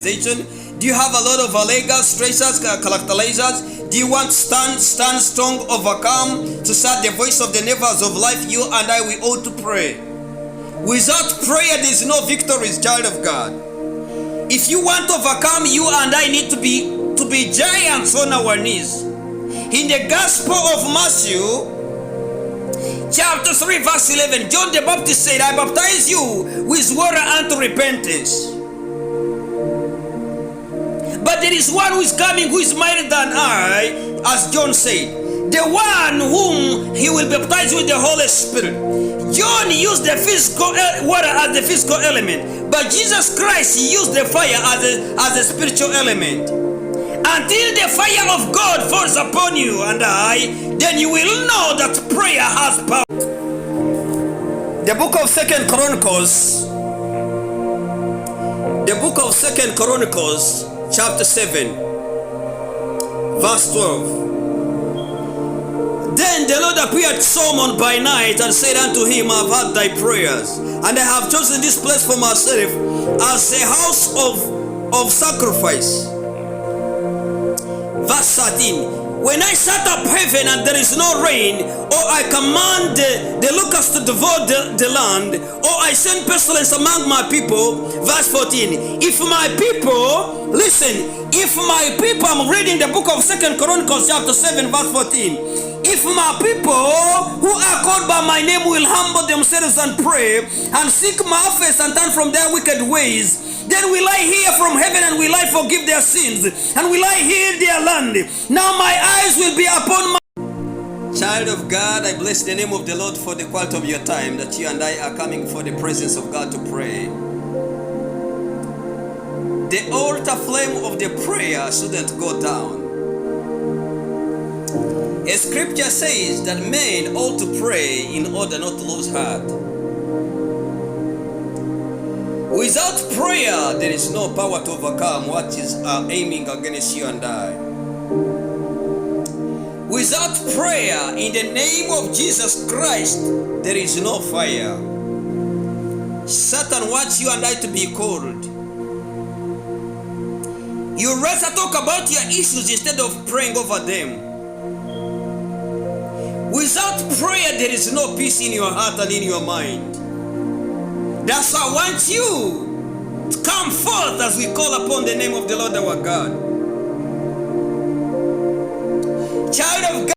Do you have a lot of allegas, stressors, characterizers? Do you want to stand strong, overcome, to start the voice of the neighbors of life? You and I, we ought to pray. Without prayer, there is no victory, child of God. If you want to overcome, you and I need to be giants on our knees. In the Gospel of Matthew, chapter 3, verse 11, John the Baptist said, I baptize you with water unto repentance. But there is one who is coming who is mightier than I, as John said, the one whom he will baptize with the Holy Spirit. John used the physical water as the physical element, but Jesus Christ used the fire as a spiritual element. Until the fire of God falls upon you and I, then you will know that prayer has power. The book of 2 Chronicles, chapter 7, verse 12. Then the Lord appeared to Solomon by night and said unto him, I have heard thy prayers, and I have chosen this place for myself as a house of sacrifice. Verse 13. When I set up heaven and there is no rain, or I command the locusts to devour the land, or I send pestilence among my people. Verse 14. If my people, listen, if my people, I'm reading the book of 2 Chronicles chapter 7 verse 14. If my people who are called by my name will humble themselves and pray and seek my face and turn from their wicked ways, then will I hear from heaven and will I forgive their sins and will I heal their land. Now my eyes will be upon my child of God. I bless the name of the Lord for the quality of your time that you and I are coming for the presence of God to pray. The altar flame of the prayer shouldn't go down. A scripture says that men ought to pray in order not to lose heart. Without prayer, there is no power to overcome what is aiming against you and I. Without prayer, in the name of Jesus Christ, there is no fire. Satan wants you and I to be cold. You rather talk about your issues instead of praying over them. Without prayer, there is no peace in your heart and in your mind. That's why I want you to come forth as we call upon the name of the Lord our God. Child of God.